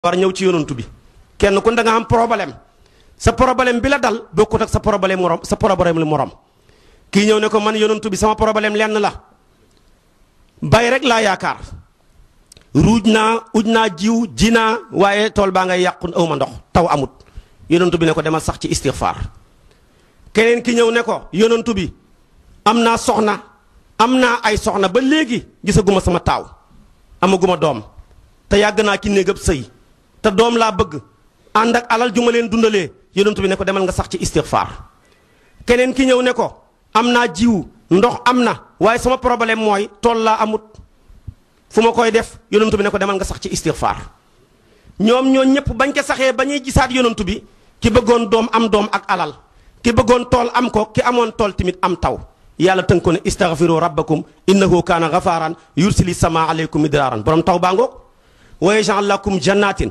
war ñëw ci yonantu bi kenn ku da nga am problème sa problème bi la dal bokkut ak sa problème morom sa problème lu morom kii ñëw ne ko man yonantu bi sama problème lenn la bay rek laa yaakaar ruuj naa uj naa jiw ji naa waaye tool baa ngay yàqu awma ndox taw amut yonantu bi ne ko demal sax ci istighfar keneen ki ñëw ne ko yonantu bi am naa soxna am naa ay soxna ba léegi gisaguma sama taaw amaguma doom te yàgg naa ci néegab sëy te doom laa bëgg ànd ak alal ju ma leen dundalee yonantu bi ne ko demal nga sax ci istighfar keneen ki ñëw ne ko am naa jiwu ndox am na waaye sama problème mooy tool laa amut fu ma koy def yonantu bi ne ko demal nga sax ci istighfar ñoom ñoo ñëpp bañ ko saxee ba ñuy gisaat yonantu bi ki bëggoon doom am doom ak alal ki bëggoon tool am ko ki amoon tool tamit am taw yàlla tënk ko ne istaghfiru rabbakum innahu kaana ghafaran yursili sama aleykum midraaran borom taw baa ngoog wa yaj'al lakum jannatin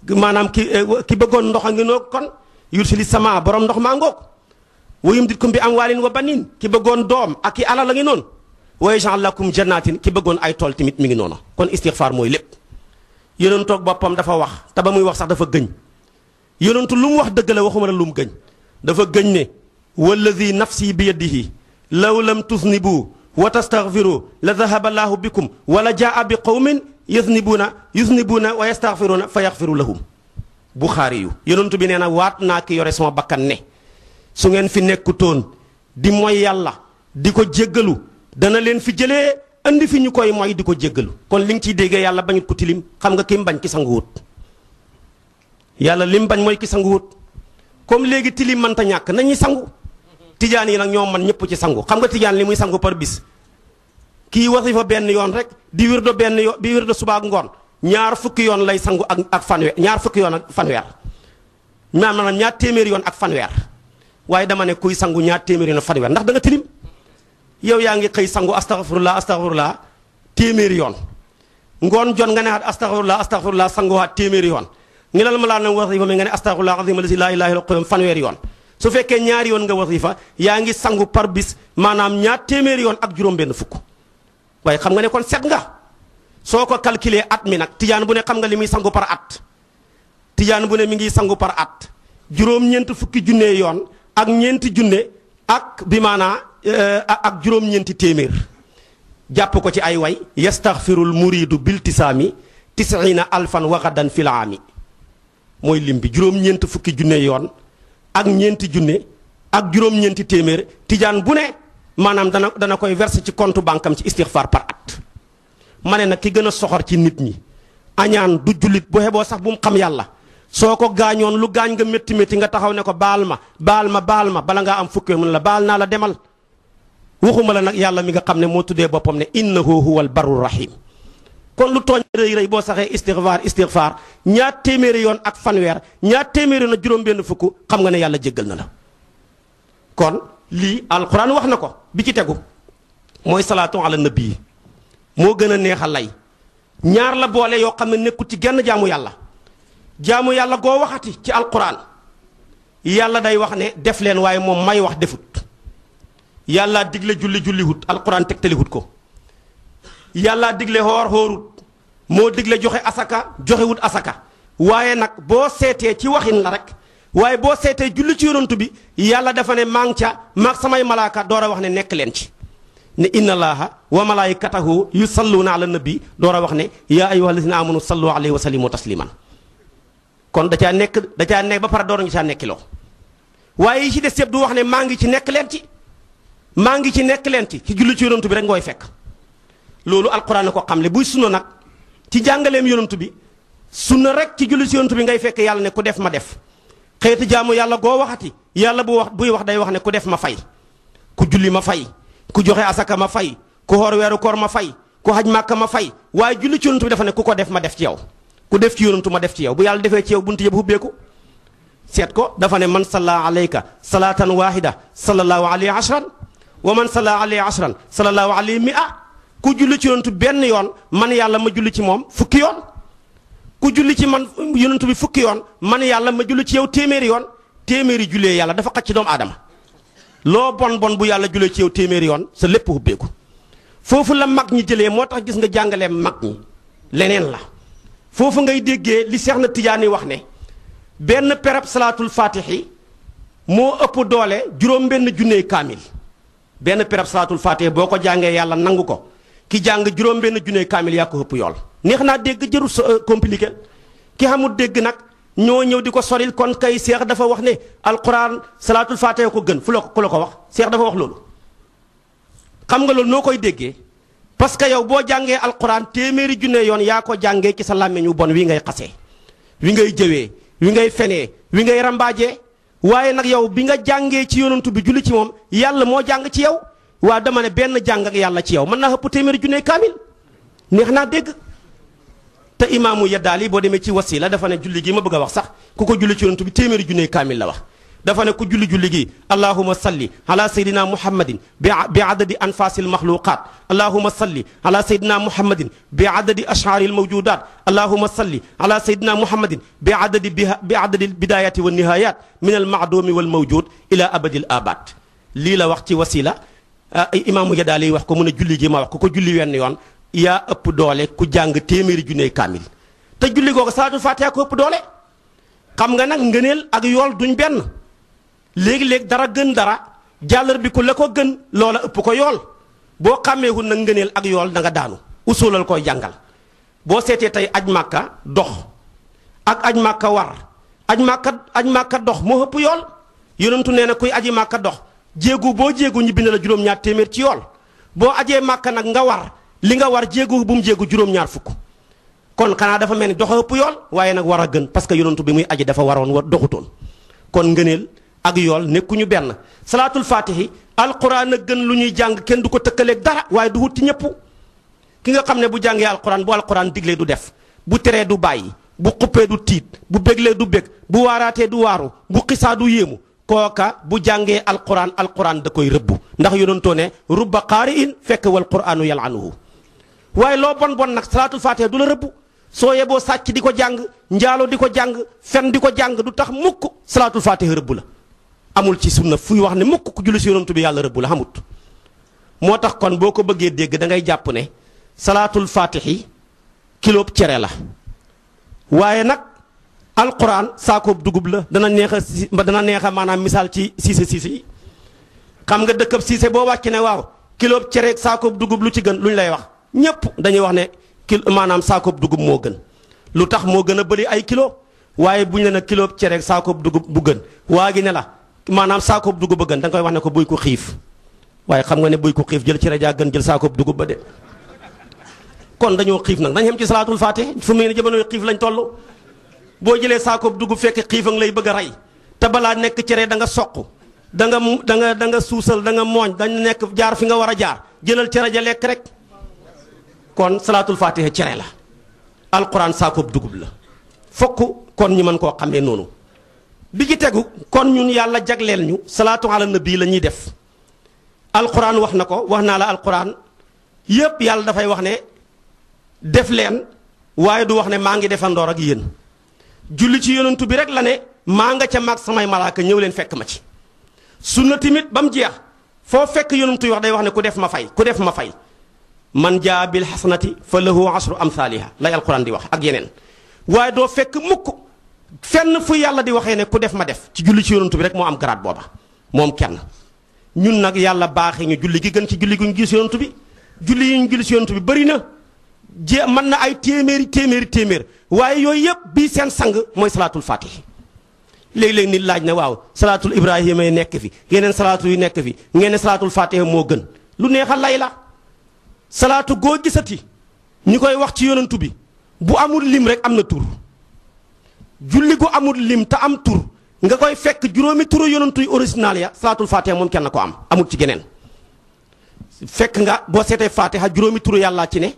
maanaam ki bëggoon ndox a ngi noog kon yursili sama borom ndox maa ngoog wa yumditkum bi amwaalin wa banin ki bëggoon doom ak ki alal a ngi noonu wa yaj'al lakum jannatin ki bëggoon ay tool tamit mi ngi noonu kon istighfar mooy lépp yonentu boppam dafa wax te ba muy wax sax dafa gëñ yonentu lu mu wax dëgg la waxuma la lu mu gëñ dafa gëñ ne walladi nafsi bi yadihi law lam tusnibu wa tastaghfiru la dhahaba allahu bikum wala jaa bi qawmin yusnibuuna wa yastaghfiruuna fa yaghfiru lahum buxaari yu yonentu bi nee na waat naa ki yore sama bakkan ne su ngeen fi nekkutoon di mooy yàlla di ko jéggalu dana leen fi jëlee andi fi ñu koy mooy di ko jéggalu kon li nga ciy déggee yàlla bañut ko tilim xam nga kim bañ ki sanguwut yàlla lim bañ mooy ki sanguwut comme léegi tilim mënta ñàkk nañuy sangu tijaan yi nag ñoom man ñëpp ci sangu xam nga tijaan li muy sangu par bis kii wasifa benn yoon rek di wirdo benn yoon di wirdo suba ak ngoon ñaar fukki yoon lay sangu ak fanweer ñaar fukki yoon ak fanweer maanaam ñaar téeméeri yoon ak fanweer waaye dama ne kuy sangu ñaar téeméeri yoon ak fanweer ndax da nga tilim yow yaa ngi xëy sangu astaghfirullah téeméeri yoon ngoon jon nga ne astaghfirullah sanguwaat téeméeri yoon ngi lal ma laa na wasifa mi nga ne astaghfirullah azim allazi la ilaha illa huwa fanweeri yoon su fekkee ñaari yoon nga wasifa yaa ngi sangu par bis maanaam ñaar téeméeri yoon ak juróom-benn fukk waaye xam nga ne kon set nga soo ko calculer at mi nag tijaan bu ne xam nga li muy sangu par at tijaan bu ne mi ngi sangu par at juróom-ñeent fukki junne yoon ak ñeenti junne ak bi maanaa ak juróom-ñeenti téeméer jàpp ko ci ay way yastaghfirul muridu biltisaami tisina alfan waxadan fil aami mooy lim bi juróom-ñeent fukki junne yoon ak ñeenti junne ak juróom-ñeenti téeméer tijaan bu ne maanaam dana koy verser ci compte banque am ci istighfar par at ma ne nag ki gën a soxor ci nit ñi añaan du jullit bu xeboo sax bu mu xam yàlla soo ko gaañoon lu gaañ nga métti métti nga taxaw ne ko baal ma bala ngaa am fukki mun la baal naa la demal waxuma la nag yàlla mi nga xam ne moo tuddee boppam ne innahu huwal barru rahim kon lu tooñ rëy boo saxee istighfar ñaar téeméeri yoon ak fanweer ñaar téeméeri yoon ak juróom-benn fukk xam nga ne yàlla jéggal na la kon lii alquran wax na ko bi ci tegu mooy salaatu ala nabi moo gën a neex a lay ñaar la boole yoo xam ne nekkul ci genn jaamu yàlla goo waxati ci alquran yàlla day wax ne def leen waaye moom may wax defut yàlla digle julli wut alquran tegtaliwut ko yàlla digle xoorut moo digle joxe asaka joxewut asaka waaye nag boo seetee ci waxin la rek waaye boo seetee julli ci yonantu bi yàlla dafa ne maa ngi ca maag samay malaaka door a wax ne nekk leen ci ne inna allaha wa malaikatahu yusalluna ala nabi door a wax ne yaa ayyuha allazina amanu sallu alayhi wa sallimu tasliman kon da caa nekk ba pare door ngi caa nekkiloo waaye yi ci des yëpp du wax ne maa ngi ci nekk leen ci ci julli ci yonantu bi rek ngooy fekk loolu alquran na ko xamle buy sunna nag ci jàngaleem yonantu bi sunna rek ci julli ci yonantu bi ngay fekk yàlla ne ku def ma def xeeti jaamu yàlla goo waxati yàlla buy wax day wax ne ku def ma fay ku julli ma fay ku joxe asaka ma fay ku xoor weeru koor ma fay ku xaj màkka ma fay waaye julli ci yonantu bi dafa ne ku ko def ma def ci yow ku def ci yonantu ma def ci yow bu yàlla defee ci yow buntu yëpp hubbeeku seet ko dafa ne man salla alayka salatan wahida sallallahu alayhi ashran wa man salla alayhi ashran sallallahu alayhi mi'a ku julli ci yonantu benn yoon man yàlla ma julli ci moom fukki yoon ku julli ci man yonantu bi fukki yoon man yàlla ma julli ci yow téeméeri yoon téeméeri jullee yàlla dafa xaj ci doomu aadama loo bon bu yàlla jullee ci yow téeméeri yoon sa lépp hubbeeku foofu la mag ñi jëlee moo tax gis nga jàngaleem mag ñi leneen la foofu ngay déggee li Seex na Tijaani wax ne benn perab salaatul faatixi moo ëpp doole juróom benn junney kaamil benn perab salaatul faatixi boo ko jàngee yàlla nangu ko ki jàng juróom benn junney kaamil yaa ko ëpp yool neex naa dégg jërul compliqué ki xamul dégg nag ñoo ñëw di ko soril kon kay Seex dafa wax ne alquran salaatul faatixi ko gën fu la ku la ko wax Seex dafa wax loolu xam nga loolu noo koy déggee parce que yow boo jàngee alquran téeméeri junne yoon yaa ko jàngee ci sa làmmiñ wu bon wi ngay xasee wi ngay jëwee wi ngay fenee wi ngay rambaajee waaye nag yow bi nga jàngee ci yonantu bi julli ci moom yàlla moo jàng ci yow waa dama ne benn jàng ak yàlla ci yow mën naa ëpp téeméeri junne kaamil neex naa dégg te imaamu Yaddaali boo demee ci wasila dafa ne julli gi ma bëgg a wax sax ku ko julli ci yonantu bi téeméeri junne kaamil la wax dafa ne ku julli gi allahuma salli ala sayyidina muhammadin bi adadi anfasil maxluqat allahuma salli ala sayyidina muhammadin bi adadi ash'aril mawjudat allahuma salli ala sayyidina muhammadin bi adadi bidayati wa nihayat min al ma'dumi wal mawjud ila abadil abad lii la wax ci wasila imaamu Yadaali wax ko mu ne julli gi ma wax ku ko julli wenn yoon yaa ëpp doole ku jàng téeméeri junne kaamil te julli googu salaatul faatiha ko ëpp doole xam nga nag ngëneel ak yool duñ benn léegi-léegi dara gën dara jàllar bi ku la ko gën loola ëpp ko yool boo xàmmeewul nag ngëneel ak yool da nga daanu usulal koy jàngal boo seetee tey aj màkka dox ak aj màkka war aj màkka dox moo ëpp yool yonentu nee na kuy aji màkka dox jéegu boo jéegu ñibbi na la juróom-ñaar téeméer ci yool boo ajee màkka nag nga war li nga war jéegu bu mu jéegu juróom-ñaar fukk kon xanaa dafa mel ni dox ëpp yool waaye nag war a gën parce que yonentu bi muy aji dafa waroon war doxutoon kon ngëneel ak yool nekkuñu benn salaatul faatihi alquran a gën lu ñuy jàng kenn du ko tëkkaleeg dara waaye du wut ci ñëpp ki nga xam ne bu jàngee alquran bu alquran diglee du def bu teree du bàyyi bu xuppee du tiit bu béglee du bég bu waaraatee du waaru bu xisaa du yéemu kooka bu jàngee alquran da koy rëbbu ndax yonentoo ne rubba qaari'in fekk wal quranu yal'anuhu waaye loo bon bon nag salaatul faatihi du la rëbbu soo yeboo sàcc di ko jàng njaalo di ko jàng fen di ko jàng du tax mukk salaatul faatihi rëbbu la amul ci sunna fuy wax ne mukk ku julli si yonantu bi yàlla rëbbu la xamut moo tax kon boo ko bëggee dégg da ngay jàpp ne salaatul faatihi kiloob cere la waaye nag alquran saakoob dugub la dana neex a maanaam misaal ci siise yi xam nga dëkkab siise boo wàcc ne waaw kiloob cere ak saakoob dugub lu ci gën lu ñu lay wax ñépp dañuy wax ne maanaam saakoob dugub moo gën lu tax moo gën a bëri ay kilo waaye bu ñu ne nag kiloob cere ak saakoob dugub bu gën waa gi ne la maanaam saakoob dugub ba gën da nga koy wax ne ko buy ko xiif waaye xam nga ne buy ko xiif jël cere jaa gën jël saakoob dugub ba de kon dañoo xiif nag dañ xem ci salaatul faatihi fu mu ne jamono xiif lañ toll boo jëlee saakoob dugub fekk xiif a ngi lay bëgg a rey te balaa nekk cere da nga soq da nga suusal da nga mooñ dañ nekk jaar fi nga war a jaar jëlal cere ja lekk rek kon salaatul faatihi cere la alquran saakoob dugub la fokk kon ñu mën koo xamee noonu bi ci tegu kon ñun yàlla jagleel ñu salaatu ala nabi la ñuy def alquran wax na ko wax naa la alquran yépp yàlla dafay wax ne def leen waaye du wax ne maa ngi defandoor ak yéen julli ci yonantu bi rek la ne maa nga ca mag samay malaaka ñëw leen fekk ma ci sunna timit ba mu jeex foo fekk yonantu yi wax day wax ne ku def ma fay man jaa bil xasanati fa lahu asru amthaliha lay alquran di wax ak yeneen waaye doo fekk mukk fenn fu yàlla di waxee ne ku def ma def ci julli ci yonantu bi rek moo am garaat booba moom kenn ñun nag yàlla baaxee ñu julli gi gën ci julli gu ñu julli ci yonantu bi julli yi ñu julli ci yonantu bi bëri na mën na ay téeméer waaye yooyu yëpp bii seen sang mooy salaatul faatihi léeg-léeg nit laaj na waaw salaatul ibrahima yi nekk fi yeneen salaatu yu nekk fi ngeen ne salaatul faatihi moo gën lu neex a lay la salaatu goo gisati ñu koy wax ci yonantu bi bu amul lim rek am na tur julli gu amul lim te am tur nga koy fekk juróomi turu yonantu yu original ya salaatul faatiha moom kenn ko am amul ci geneen fekk nga boo seetee faatiha juróomi turu yàllaa ci ne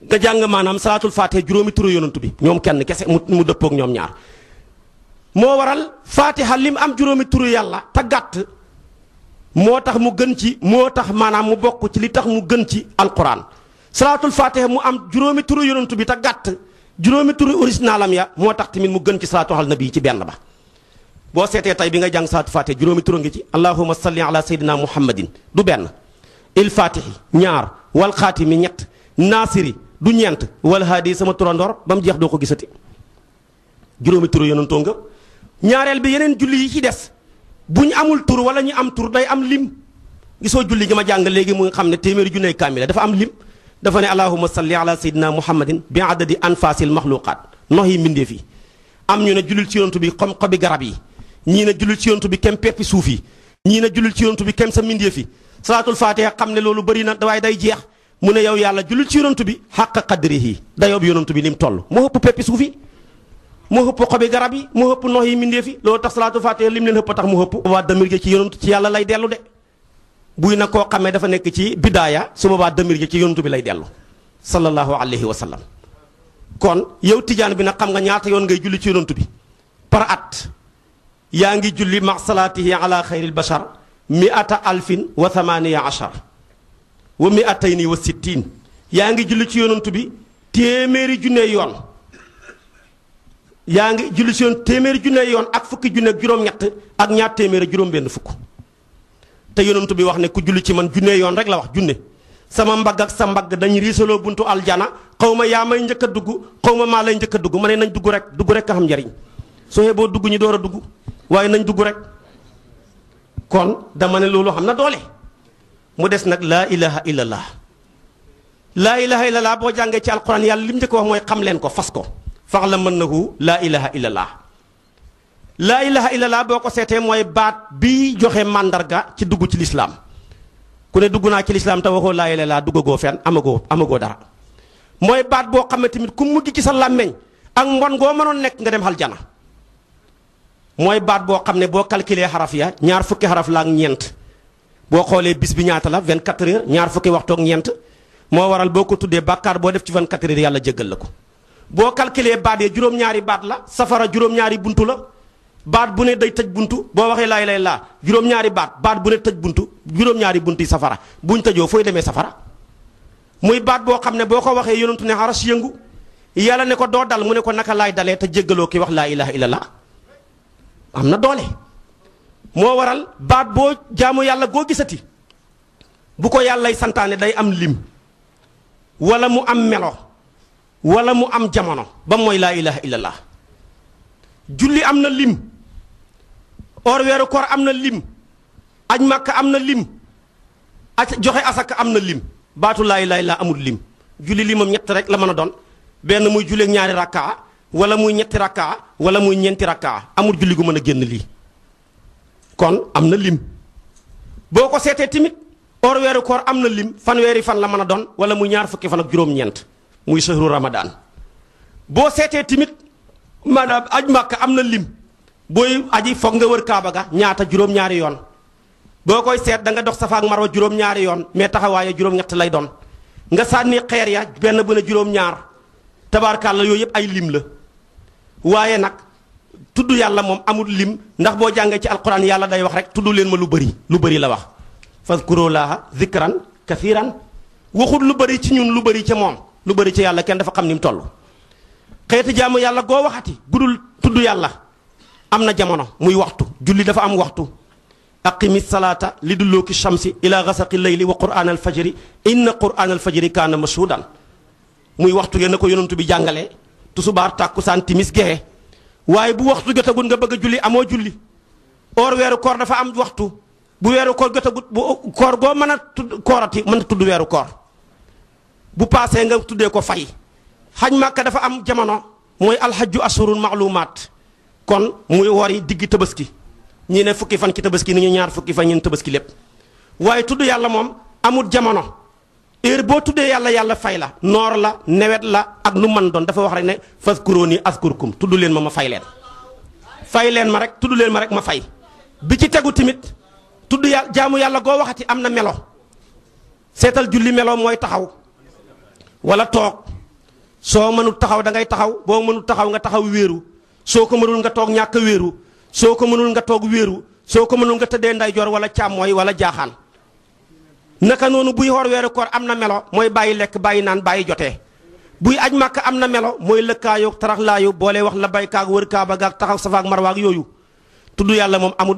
nga jàng maanaam salaatul faatiha juróomi turu yonantu bi ñoom kenn kese mu dëppoog ñoom ñaar moo waral faatiha lim am juróomi turu yàlla te gàtt moo tax mu gën ci moo tax maanaam mu bokk ci li tax mu gën ci alquran salaatul faatiha mu am juróomi turu yonantu bi te gàtt juróomi turu originalam ya moo tax tamit mu gën ci salaatu ala nabi ci benn ba boo seetee tey bi nga jàng salaatul faatiha juróomi turu ngi ci allahumma salli ala sayyidina muhammadin du benn il faatihi ñaar wal xaatimi ñett naasiri du ñeent wal haadi sama turandoor ba mu jeex doo ko gisati juróomi turu yonantoo nga ñaareel bi yeneen julli yi ci des bu ñu amul tur wala ñu am tur day am lim gisoo julli gi ma jàng léegi mu nga xam ne téeméeri junney kaamila dafa am lim dafa ne allahumma salli ala sayyidina muhammadin bi adadi anfasil maxluqaat nox yi mbindee fi am ñu ne jullil ci yonantu bi comme xobi garab yi ñii ne jullil ci yonantu bi kem peppi suuf yi ñii ne jullil ci yonantu bi kem sa mbindee fi salaatul fatiha xam ne loolu bëri na waaye day jeex mu ne yow yàlla jullil ci yonantu bi xàq qadrihi dayoob yonantu bi lim toll moo ëpp peppi suuf yi moo ëpp xobi garab yi moo ëpp nox yi mbindee fi loolu tax salaatul fatiha lim leen ëpp tax mu ëpp waa damir gi ci yonantu ci yàlla lay dellu de buy na koo xamee dafa nekk ci bidaaya su boobaa damir gi ci yonantu bi lay dellu sallallahu alayhi wa sallam kon yow tijaan bi nag xam nga ñaata yoon ngay julli ci yonantu bi par at yaa ngi julli ma salaatihi ala xayril bashar mi'ata alfin wa thamaniya ashar wa mi'atayni wa sittin yaa ngi julli ci yonantu bi téeméeri junne yoon yaa ngi julli ci yoon téeméeri junne yoon ak fukki junne ak juróom-ñett ak ñaar téeméeri juróom-benn fukk te yonantu bi wax ne ku julli ci man junne yoon rek la wax junne sama mbagg ak sa mbagg dañ riisaloo buntu aljana xaw ma yaa may njëkk a dugg xaw ma maa lay njëkk a dugg ma ne nañ dugg rek a xam njariñ soo xee boo dugg ñi door a dugg waaye nañ dugg rek kon dama ne loolu xam na doole mu des nag laa ilaha illallah laa ilaha illallah boo jàngee ci alquran yàlla li mu njëkk wax mooy xam leen ko fas ko fax la mën nahu laa ilaha illallah laa ilaha illallah boo ko seetee mooy baat bi joxe màndarga ci dugg ci lislaam ku ne dugg naa ci lislaam te waxoo laa ilaha illallah duggagoo fenn amagoo dara mooy baat boo xam ne tamit ku mujj ci sa làmmeñ ak mbon ngoo mënoon nekk nga dem aljana mooy baat boo xam ne boo calculé xaraf ya ñaar fukki xaraf la ak ñeent boo xoolee bis bi ñaata la 24 heures ñaar fukki waxtu ak ñeent moo waral boo ko tuddee bàkkaar boo def ci 24 heures yàlla jéggal la ko boo calculé baat yi juróom-ñaari baat la safara juróom-ñaari buntu la baat bu ne day tëj buntu boo waxee laa ilaaha illallaah juróom-ñaari baat bu ne tëj buntu juróom-ñaari buntu yi safara buñ tëjoo fooy demee safara muy baat boo xam ne boo ko waxee yonentu ne aras yëngu yàlla ne ko doo dal mu ne ko naka laay dalee te jéggaloo ki wax laa ilaaha illallaah am na doole moo waral baat boo jaamu yàlla goo gisati bu ko yàllay santaane day am lim wala mu am melo wala mu am jamono ba mooy laa ilaha illallah julli am na lim or weeru koor am na lim aj màkka am na lim joxe asaka am na lim baatu laa ilaha illallah amul lim julli limam ñett rek la mën a doon benn muy julleeg ñaari rakkaa wala muy ñetti rakkaa wala muy ñeenti rakkaa amul julli gu mën a génn lii kon am na lim boo ko seetee tamit or weeru koor am na lim fanweeri fan la mën a doon wala muy ñaar fukki fan ak juróom-ñeent muy sahru ramadan boo seetee tamit maanaam aj màkka am na lim booy aji foog nga wër kaaba ga ñaata juróom-ñaari yoon boo koy seet da nga dox safa ak marwa juróom-ñaari yoon mais taxawaaye juróom-ñett lay doon nga sànni xeer ya benn bu ne juróom-ñaar tabaarkàlla yooyu yëpp ay lim la waaye nag tudd yàlla moom amul lim ndax boo jàngee ci alquran yàlla day wax rek tudd leen ma lu bëri la wax fazkurulaaha zikran kathiran waxul lu bëri ci ñun lu bëri ca moom lu bëri ci yàlla kenn dafa xam ni mu toll xeeti jaamu yàlla goo waxati gudul tudd yàlla am na jamono muy waxtu julli dafa am waxtu aqimi salaata li dulluki shamsi ila gasaqi layli wa qur'an alfajri inna qur'an alfajri kaana mashhudan muy waxtu ngeen na ko yonantu bi jàngalee tusubaar tàkkusaan timis gexe waaye bu waxtu jotagul nga bëgg a julli amoo julli or weeru koor dafa am waxtu bu weeru koor jotagut bu koor goo mën a tudd koorati mën a tudd weeru koor bu paasee nga tuddee ko fay xaj màkka dafa am jamono mooy alxajju ashurun maalumaat kon muy wori diggi tabaski ñi ne fukki fan ci tabaski ni ñu ñaar fukki fan ñun tabaski lépp waaye tudd yàlla moom amul jamono heure boo tuddee yàlla fay la noor la nawet la ak nu man doon dafa wax rek ne fazkuruni azkurkum tudd leen ma fay leen ma rek tudd leen ma rek ma fay bi ci tegu tamit tudd yàlla jaamu yàlla goo waxati am na melo seetal julli melo mooy taxaw wala toog soo mënul taxaw da ngay taxaw boo mënul taxaw nga taxaw wéeru soo ko mënul nga toog ñàkk wéeru soo ko mënul nga toog wéeru soo ko mënul nga tëddee ndeyjoor wala càmmooy wala jaaxaan naka noonu buy xoor weeru koor am na melo mooy bàyyi lekk bàyyi naan bàyyi jotee buy aj màkk am na melo mooy lëkkaayoo taraxlaayu boole wax la baykaag wër kaaba gaag taxaw safaak marwaag yooyu tudd yàlla moom amul